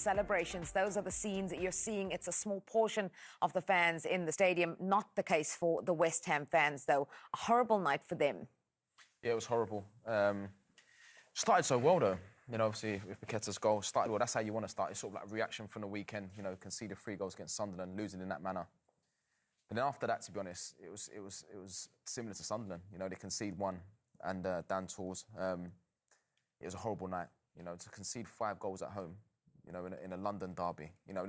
celebrations. Those are the scenes that you're seeing. It's a small portion of the fans in the stadium. Not the case for the West Ham fans, though. A horrible night for them. Yeah, it was horrible. Started so well, though. You know, obviously, with Paqueta's goal, started well. That's how you want to start. It's sort of like a reaction from the weekend. You know, conceded 3 goals against Sunderland, losing in that manner. But then after that, to be honest, it was similar to Sunderland. You know, they concede 1 and down tools. It was a horrible night. You know, to concede 5 goals at home, you know, in a London derby. You know,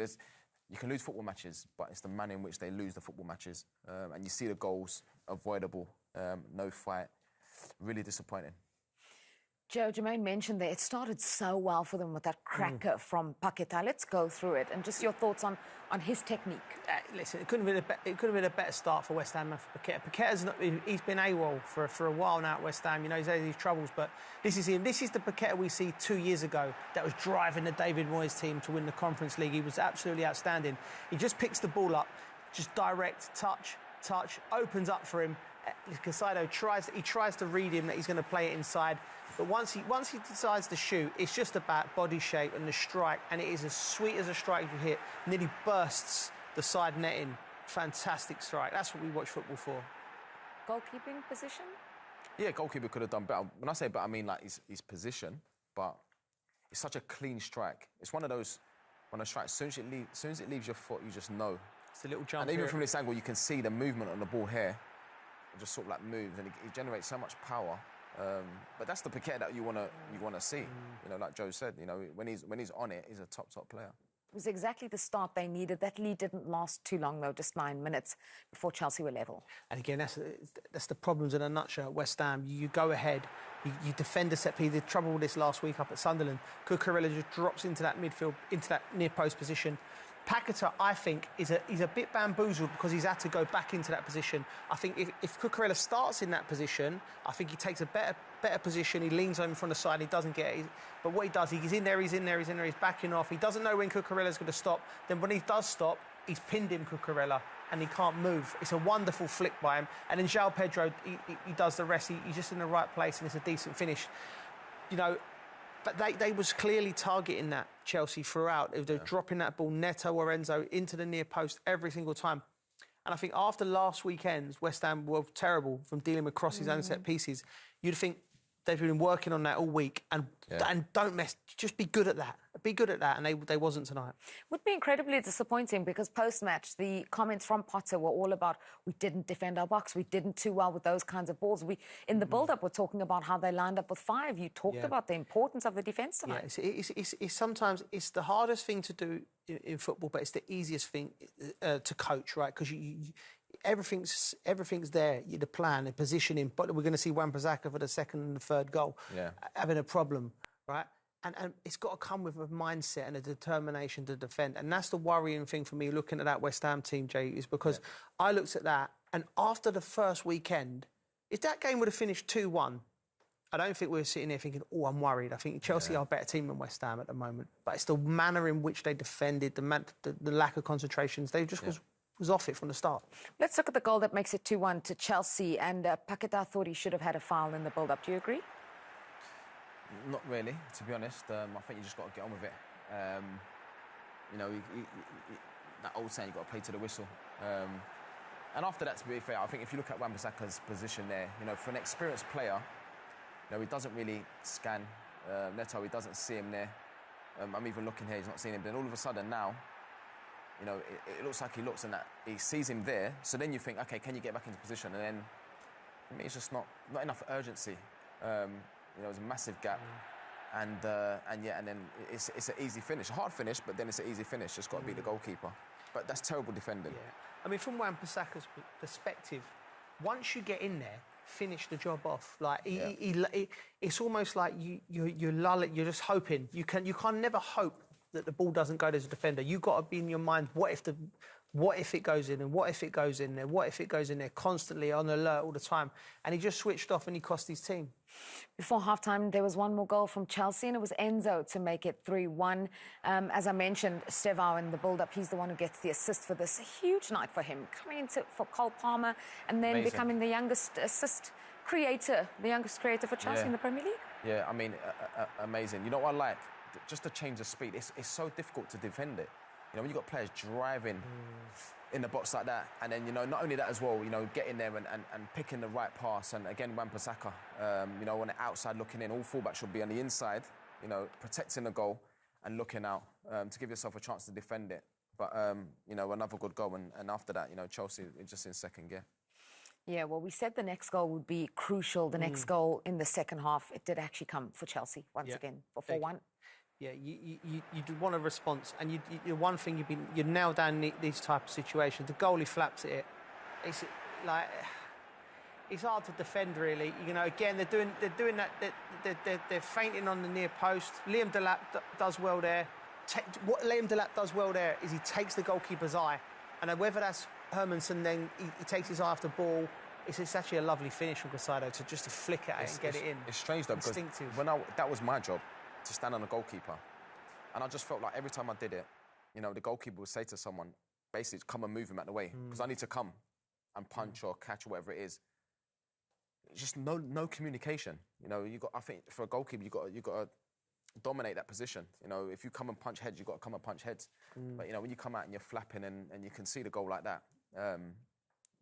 you can lose football matches, but it's the manner in which they lose the football matches. And you see the goals, avoidable, no fight. Really disappointing. Joe, Jermaine mentioned that it started so well for them with that cracker from Paqueta. Let's go through it. And just your thoughts on his technique. Listen, it couldn't have been a better start for West Ham and for Paqueta. He's been AWOL for a while now at West Ham. You know, he's had these troubles, but this is him. This is the Paqueta we see 2 years ago that was driving the David Moyes team to win the Conference League. He was absolutely outstanding. He just picks the ball up, just direct, touch, opens up for him. Caicedo tries to read him that he's going to play it inside, but once he decides to shoot, it's just about body shape and the strike, and it is as sweet as a strike you hit. Nearly bursts the side netting. Fantastic strike. That's what we watch football for. Goalkeeping position? Yeah, goalkeeper could have done better. When I say better, I mean like his position, but it's such a clean strike. It's one of those strikes. As soon as it leaves your foot, you just know. It's a little jump. And even here. from this angle, you can see the movement on the ball here. It just sort of like moves, and it generates so much power. But that's the Paqueta that you wanna see. You know, like Joe said, you know, when he's on it, he's a top player. It was exactly the start they needed. That lead didn't last too long, though, just 9 minutes before Chelsea were level. And again, that's the problems in a nutshell at West Ham. You go ahead, you defend a set piece. They had trouble with this last week up at Sunderland. Cucurella just drops into that midfield, into that near post position. Paqueta, I think, he's a bit bamboozled because he's had to go back into that position. I think if Cucurella starts in that position, I think he takes a better position. He leans over from the side, he doesn't get it. But what he does, he's in there, he's backing off. He doesn't know when Cucurella's going to stop. Then when he does stop, he's pinned him, Cucurella, and he can't move. It's a wonderful flick by him. And then João Pedro, he does the rest. He's just in the right place, and it's a decent finish. You know, but they was clearly targeting that, Chelsea, throughout. They're dropping that ball, Neto or Enzo, into the near post every single time. And I think after last weekend's, West Ham were terrible from dealing with crosses and set pieces. You'd think they've been working on that all week and don't mess. Just be good at that. Be good at that, and they wasn't tonight. Would be incredibly disappointing because post-match the comments from Potter were all about we didn't defend our box, we didn't too well with those kinds of balls. In the build-up, we're talking about how they lined up with 5. You talked about the importance of the defence tonight. Yeah, it's sometimes it's the hardest thing to do in football, but it's the easiest thing to coach, right? Because everything's there. The plan, the positioning. But we're going to see Wan-Bissaka for the second and the third goal having a problem, right? And it's got to come with a mindset and a determination to defend. And that's the worrying thing for me looking at that West Ham team, Jay, is because I looked at that, and after the first weekend, if that game would have finished 2-1, I don't think we were sitting there thinking, oh, I'm worried. I think Chelsea are a better team than West Ham at the moment. But it's the manner in which they defended, the lack of concentrations. They just was off it from the start. Let's look at the goal that makes it 2-1 to Chelsea. And Paqueta thought he should have had a foul in the build-up. Do you agree? Not really, to be honest. I think you just got to get on with it. You know, that old saying, you've got to play to the whistle. And after that, to be fair, I think if you look at Wan-Bissaka's position there, you know, for an experienced player, you know, he doesn't really scan Neto, he doesn't see him there. I'm even looking here, he's not seeing him. Then all of a sudden now, you know, it looks like he looks and that he sees him there. So then you think, OK, can you get back into position? And then, for me, it's just not enough urgency. You know, it was a massive gap, and then it's an easy finish, a hard finish, but then it's an easy finish. Just got to beat the goalkeeper. But that's terrible defending. Yeah. I mean, from Wan-Bissaka's perspective, once you get in there, finish the job off. Like it's almost like you lull it. You're just hoping. You can never hope that the ball doesn't go to the defender. You've got to be in your mind, what if it goes in, and what if it goes in there, what if it goes in there, constantly on alert all the time. And he just switched off and he cost his team. Before half-time, there was one more goal from Chelsea, and it was Enzo to make it 3-1. As I mentioned, Stevao in the build-up, he's the one who gets the assist for this. A huge night for him, coming into for Cole Palmer and then becoming the youngest assist creator, the youngest creator for Chelsea in the Premier League. Yeah, I mean, amazing. You know what I like? just to change the speed. It's so difficult to defend it. You know, when you've got players driving in the box like that, and then, you know, not only that as well, you know, getting there and picking the right pass, and again, Wan-Bissaka, you know, on the outside looking in, all fullbacks should be on the inside, you know, protecting the goal and looking out to give yourself a chance to defend it. But, you know, another good goal, and after that, you know, Chelsea just in second gear. Yeah, well, we said the next goal would be crucial, the next goal in the second half. It did actually come for Chelsea once again, for 4-1. Yeah, you do want a response, and you one thing you nail down these type of situations. The goalie flaps at it. It's like it's hard to defend, really. You know, again they're doing that. They're fainting on the near post. Liam Delap does well there. What Liam Delap does well there is he takes the goalkeeper's eye, and whether that's Hermansen, then he takes his eye off the ball. It's actually a lovely finish from Caicedo to flick at it and get it in. It's strange though, because that was my job, to stand on the goalkeeper. And I just felt like every time I did it, you know, the goalkeeper would say to someone, basically, come and move him out the way, because I need to come and punch or catch or whatever it is. It's just no communication. You know, I think for a goalkeeper, you got to dominate that position. You know, if you come and punch heads, you've got to come and punch heads. But, you know, when you come out and you're flapping and you can see the goal like that,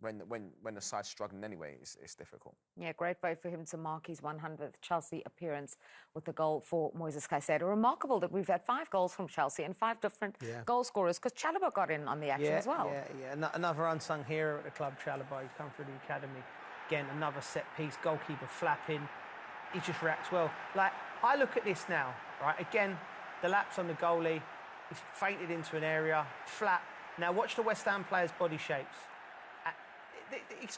when the side's struggling anyway, it's difficult. Yeah, great way for him to mark his 100th Chelsea appearance with the goal for Moises Caicedo. Remarkable that we've had 5 goals from Chelsea and 5 different goal scorers, because Chalobah got in on the action as well. Yeah. Another unsung hero at the club, Chalobah. He's come through the academy. Again, another set piece, goalkeeper flapping. He just reacts well. Like, I look at this now, right? Again, the lapse on the goalie. He's fainted into an area, flap. Now watch the West Ham players' body shapes.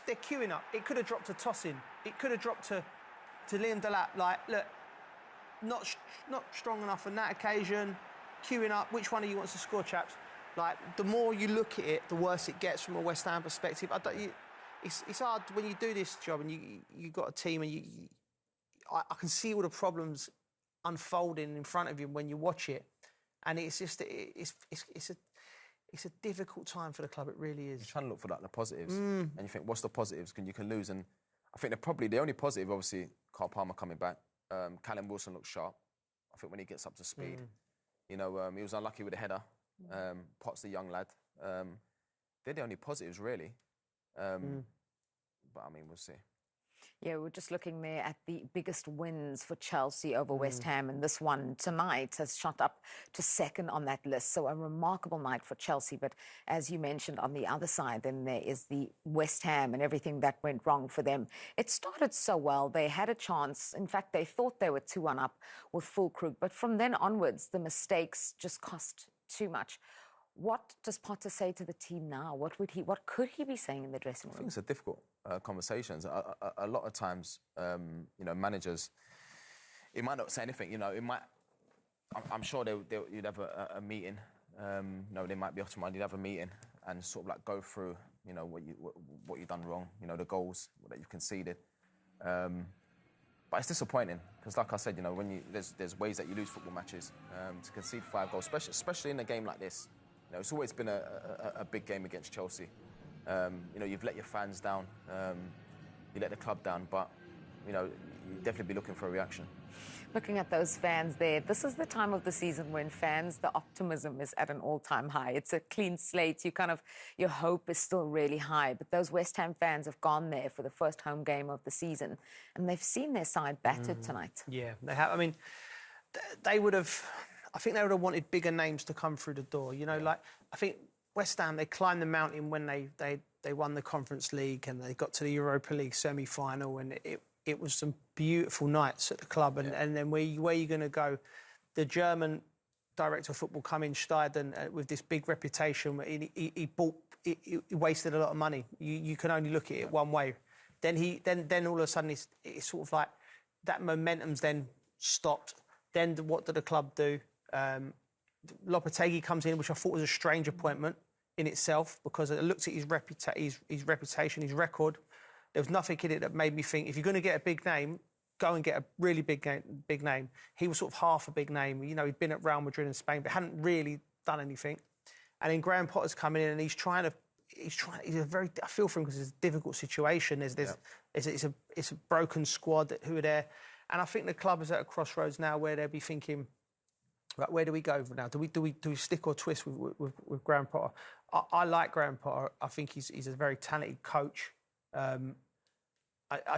They're queuing up. It could have dropped to Tosin. It could have dropped to Liam Delap. Like, look, not strong enough on that occasion. Queuing up. Which one of you wants to score, chaps? Like, the more you look at it, the worse it gets from a West Ham perspective. It's hard when you do this job and you got a team and I can see all the problems unfolding in front of you when you watch it, and it's just it's a difficult time for the club. It really is. You're trying to look for like the positives, and you think, what's the positives? You can lose, and I think the only positive, obviously, Carl Palmer coming back. Callum Wilson looks sharp. I think when he gets up to speed, you know, he was unlucky with the header. Potts, the young lad. They're the only positives, really. But I mean, we'll see. Yeah, we're just looking there at the biggest wins for Chelsea over West Ham, and this one tonight has shot up to second on that list. So a remarkable night for Chelsea. But as you mentioned, on the other side, then there is the West Ham and everything that went wrong for them. It started so well. They had a chance. In fact, they thought they were 2-1 up with Füllkrug. But from then onwards, the mistakes just cost too much. What does Potter say to the team now? What could he be saying in the dressing room? I think it's a difficult conversations. A lot of times, you know, managers, he might not say anything. You know, it might. I'm sure you'd have a meeting. You know, they might be off tomorrow. You'd have a meeting and sort of like go through, you know, what you've done wrong. You know, the goals that you've conceded. But it's disappointing because, like I said, you know, when there's ways that you lose football matches. To concede 5 goals, especially in a game like this. You know, it's always been a big game against Chelsea. You know, you've let your fans down, you let the club down, but, you know, you'd definitely be looking for a reaction. Looking at those fans there, this is the time of the season when fans, the optimism is at an all-time high. It's a clean slate. Your hope is still really high. But those West Ham fans have gone there for the first home game of the season, and they've seen their side battered tonight. Yeah, they have. I mean, they would have... I think they would have wanted bigger names to come through the door. You know, like, I think West Ham, they climbed the mountain when they won the Conference League and they got to the Europa League semi-final, and it was some beautiful nights at the club. And then where are you going to go? The German director of football come in, Steiden, with this big reputation. He wasted a lot of money. You can only look at it one way. Then all of a sudden it's sort of like that momentum's then stopped. Then what did the club do? Lopetegui comes in, which I thought was a strange appointment in itself, because I looked at his reputation, his record. There was nothing in it that made me think, if you're going to get a big name, go and get a really big name. He was sort of half a big name. You know, he'd been at Real Madrid and Spain, but hadn't really done anything. And then Graham Potter's coming in, and he's a very, I feel for him because it's a difficult situation. It's a broken squad who are there. And I think the club is at a crossroads now where they'll be thinking, Right, where do we go now? Do we stick or twist with Graham Potter? I like Graham Potter. I think he's a very talented coach. I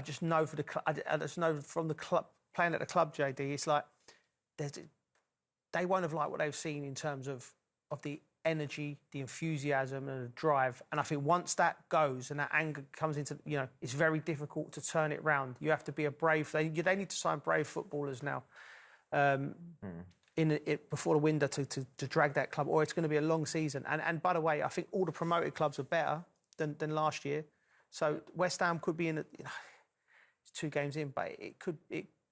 just know from the club playing at the club, JD, it's like they won't have liked what they've seen in terms of the energy, the enthusiasm, and the drive. And I think once that goes and that anger comes into, it's very difficult to turn it round. You have to be a brave. They need to sign brave footballers now. Before the window to drag that club, or it's going to be a long season. And by the way, I think all the promoted clubs are better than last year. So West Ham could be it's 2 games in, but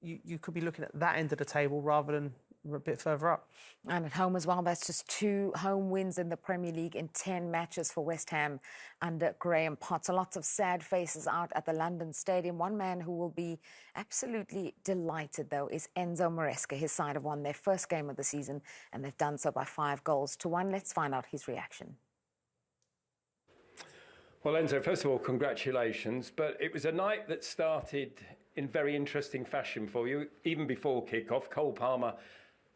you could be looking at that end of the table rather than a bit further up. And at home as well, that's just 2 home wins in the Premier League in 10 matches for West Ham under Graham Potter. Lots of sad faces out at the London Stadium. One man who will be absolutely delighted, though, is Enzo Maresca. His side have won their first game of the season, and they've done so by 5-1. Let's find out his reaction. Well, Enzo, first of all, congratulations. But it was a night that started in very interesting fashion for you. Even before kick-off, Cole Palmer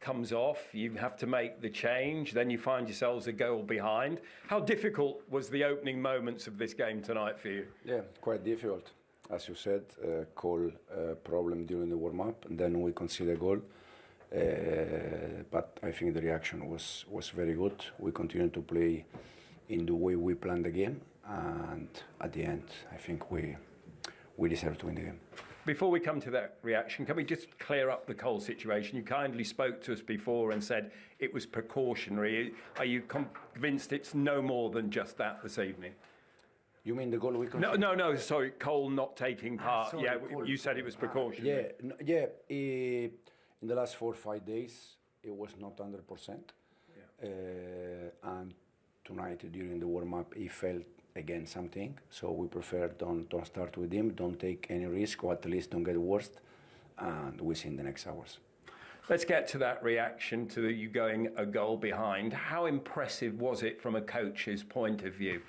comes off, you have to make the change, then you find yourselves a goal behind. How difficult was the opening moments of this game tonight for you? Yeah, quite difficult. As you said, Cole problem during the warm-up, and then we conceded a goal. But I think the reaction was very good. We continued to play in the way we planned the game, and at the end, I think we deserve to win the game. Before we come to that reaction, can we just clear up the Cole situation? You kindly spoke to us before and said it was precautionary. Are you convinced it's no more than just that this evening? You mean the goal we conceded? No, sorry, Cole not taking part. Sorry, you said it was precautionary. Yeah. In the last 4 or 5 days, it was not 100%. Yeah. And tonight, during the warm-up, he felt again something, so we prefer don't start with him, don't take any risk, or at least don't get worse, and we see in the next hours. Let's get to that reaction to you going a goal behind. How impressive was it from a coach's point of view?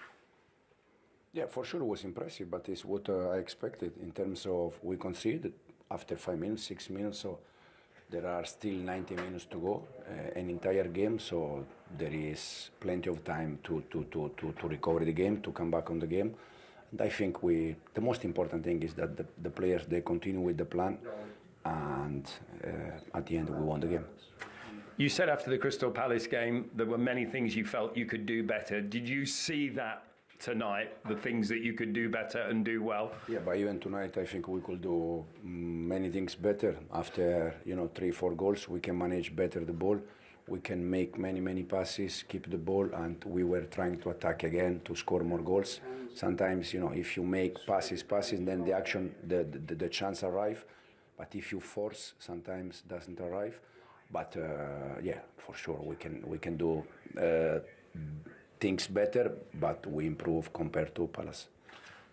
Yeah, for sure it was impressive, but it's what I expected in terms of we conceded after 5 minutes, 6 minutes, so there are still 90 minutes to go, an entire game, so there is plenty of time to recover the game, to come back on the game. And I think the most important thing is that the players, they continue with the plan, and at the end we won the game. You said after the Crystal Palace game there were many things you felt you could do better. Did you see that tonight, the things that you could do better and do well? Yeah, but even tonight I think we could do many things better. After 3-4 goals, we can manage better the ball, we can make many passes, keep the ball, and we were trying to attack again to score more goals. Sometimes if you make passes, then the action, the chance arrive, but if you force, sometimes doesn't arrive. But yeah, for sure we can do things better, but we improve compared to Palace.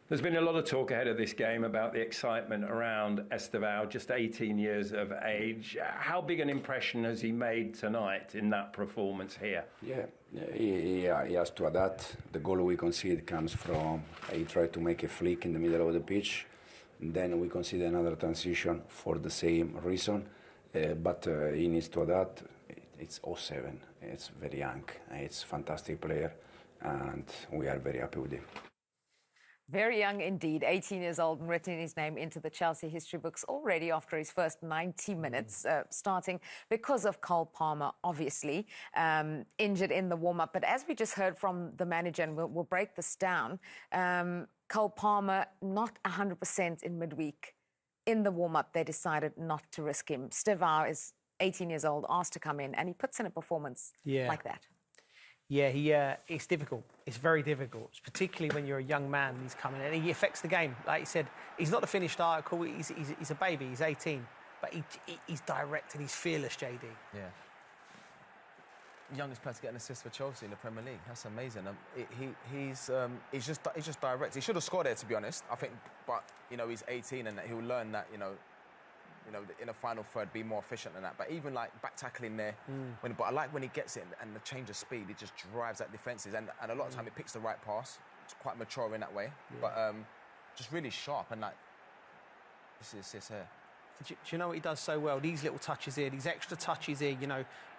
There's been a lot of talk ahead of this game about the excitement around Estevao, just 18 years of age. How big an impression has he made tonight in that performance here? Yeah, he has to adapt. The goal we concede comes from, he tried to make a flick in the middle of the pitch, and then we concede another transition for the same reason, but he needs to adapt. It's 07, it's very young, it's a fantastic player, and we are very happy with him. Very young indeed, 18 years old, and written his name into the Chelsea history books already after his first 90 minutes, starting because of Cole Palmer, obviously, injured in the warm-up. But as we just heard from the manager, and we'll break this down, Cole Palmer not 100% in midweek. In the warm-up, they decided not to risk him. Estevao is 18 years old, asked to come in, and he puts in a performance like that. Yeah, it's difficult. It's very difficult, particularly when you're a young man and he's coming in. He affects the game. Like you said, he's not the finished article. He's a baby. He's 18. But he's direct and he's fearless, JD. Yeah. Youngest player to get an assist for Chelsea in the Premier League. That's amazing. He's just direct. He should have scored there, to be honest. I think, but he's 18 and he'll learn that. In the final third, be more efficient than that. But even like back tackling there, but I like when he gets it and the change of speed, it just drives at defences, and a lot of time it picks the right pass. It's quite mature in that way, but just really sharp, and like this is here. Do you know what he does so well? These little touches here, these extra touches here.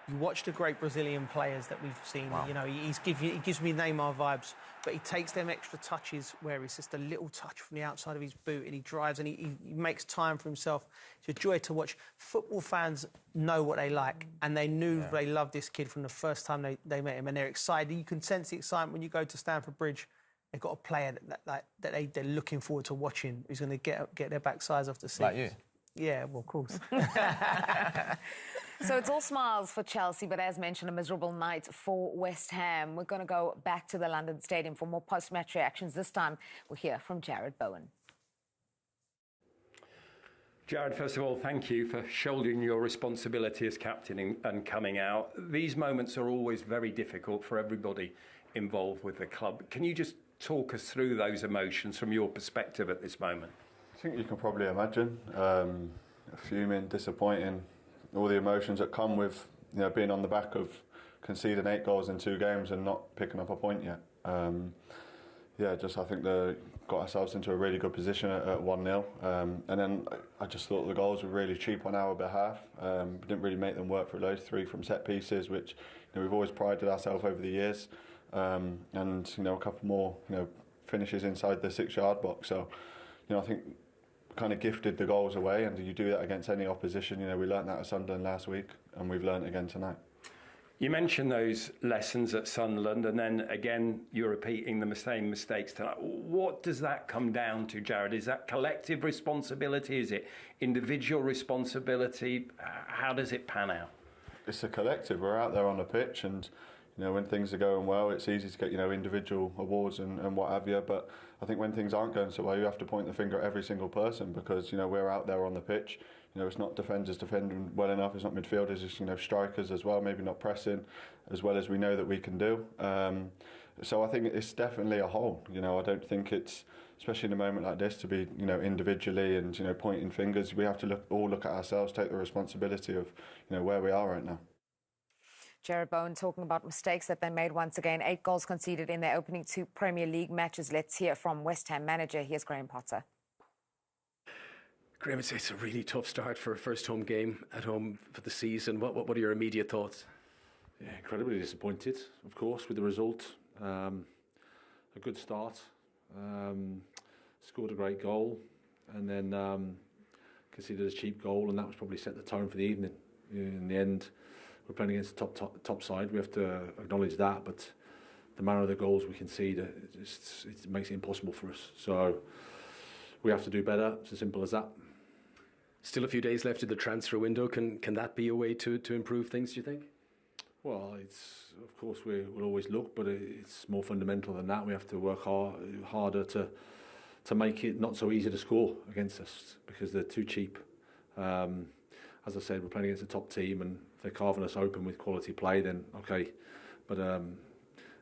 You watch the great Brazilian players that we've seen. Wow. You know, he gives me Neymar vibes, but he takes them extra touches where it's just a little touch from the outside of his boot, and he drives and he makes time for himself. It's a joy to watch. Football fans know what they like, and they knew they loved this kid from the first time they met him, and they're excited. You can sense the excitement when you go to Stamford Bridge. They've got a player that they're looking forward to watching, who's going to get their backsides off the seat. Like you? Yeah, well, of course. So it's all smiles for Chelsea, but as mentioned, a miserable night for West Ham. We're going to go back to the London Stadium for more post-match reactions. This time, we'll hear from Jarrod Bowen. Jarrod, first of all, thank you for shouldering your responsibility as captain and coming out. These moments are always very difficult for everybody involved with the club. Can you just talk us through those emotions from your perspective at this moment? I think you can probably imagine fuming, disappointing, all the emotions that come with being on the back of conceding 8 goals in 2 games and not picking up a point yet. I think they got ourselves into a really good position at 1-0, and then I just thought the goals were really cheap on our behalf. We didn't really make them work for those 3 from set pieces, which we've always prided ourselves over the years, and a couple more finishes inside the 6-yard box. So I think kind of gifted the goals away, and you do that against any opposition. We learnt that at Sunderland last week, and we've learnt again tonight. You mentioned those lessons at Sunderland, and then again you're repeating the same mistakes tonight. What does that come down to, Jarrod? Is that collective responsibility? Is it individual responsibility? How does it pan out? It's a collective. We're out there on the pitch, and when things are going well, it's easy to get individual awards and what have you. But I think when things aren't going so well, you have to point the finger at every single person, because we're out there on the pitch. It's not defenders defending well enough. It's not midfielders. It's strikers as well. Maybe not pressing as well as we know that we can do. So I think it's definitely a whole. I don't think it's, especially in a moment like this, to be individually and pointing fingers. We have to all look at ourselves, take the responsibility of where we are right now. Jarrod Bowen talking about mistakes that they made once again. 8 goals conceded in their opening 2 Premier League matches. Let's hear from West Ham manager. Here's Graham Potter. Graham, it's a really tough start for a first home game at home for the season. What are your immediate thoughts? Yeah, incredibly disappointed, of course, with the result. A good start. Scored a great goal, and then conceded a cheap goal, and that was probably set the tone for the evening. In the end, we're playing against the top side. We have to acknowledge that, but the manner of the goals we concede, it makes it impossible for us. So we have to do better. It's as simple as that. Still a few days left in the transfer window. Can that be a way to improve things, do you think? Well, of course we'll always look, but it's more fundamental than that. We have to work harder to make it not so easy to score against us, because they're too cheap. As I said, we're playing against a top team, and if they're carving us open with quality play, then okay. But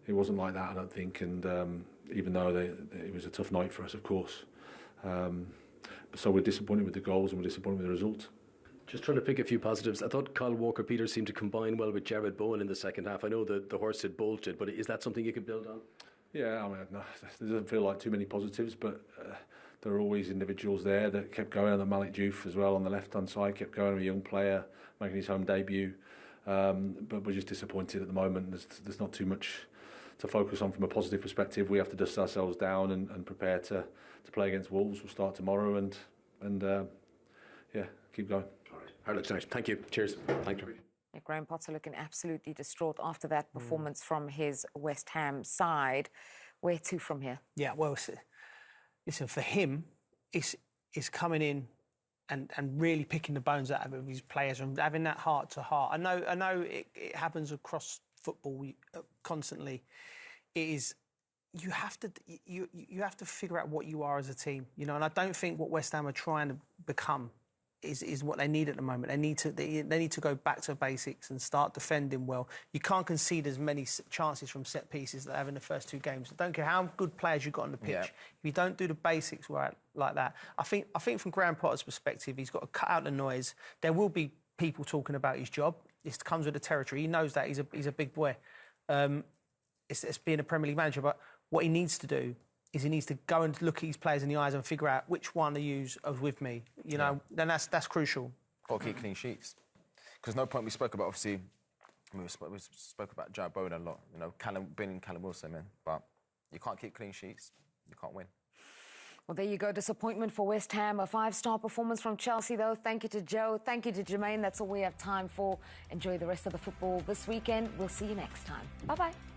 it wasn't like that, I don't think. And even though it was a tough night for us, of course. So we're disappointed with the goals, and we're disappointed with the result. Just trying to pick a few positives. I thought Kyle Walker-Peters seemed to combine well with Jarrod Bowen in the second half. I know the horse had bolted, but is that something you could build on? Yeah, I mean, no, there doesn't feel like too many positives, but there are always individuals there that kept going. And Malik Diouf as well on the left-hand side kept going, a young player making his home debut. But we're just disappointed at the moment. There's not too much to focus on from a positive perspective. We have to dust ourselves down and prepare to play against Wolves. We'll start tomorrow and keep going. All right. Hard luck tonight. Thank you. Cheers. Thank you. Yeah, Graham Potter looking absolutely distraught after that performance from his West Ham side. Where to from here? Yeah, well, listen, for him, it's coming in and really picking the bones out of his players and having that heart to heart. I know it happens across football constantly. It is. You have to figure out what you are as a team, and I don't think what West Ham are trying to become is what they need at the moment. They need to go back to basics and start defending well. You can't concede as many chances from set pieces that they have in the first 2 games. I don't care how good players you've got on the pitch. Yeah. If you don't do the basics right like that, I think from Graham Potter's perspective, he's got to cut out the noise. There will be people talking about his job. This comes with the territory. He knows that. He's a big boy. It's being a Premier League manager, but what he needs to do is he needs to go and look at his players in the eyes and figure out which one to use as with me. Then that's crucial. Got to keep clean sheets. Because no point we spoke about, obviously, I mean, we spoke about Joe Bowen a lot. You know, Callum Wilson, man. But you can't keep clean sheets. You can't win. Well, there you go. Disappointment for West Ham. A 5-star performance from Chelsea, though. Thank you to Joe. Thank you to Jermaine. That's all we have time for. Enjoy the rest of the football this weekend. We'll see you next time. Bye-bye.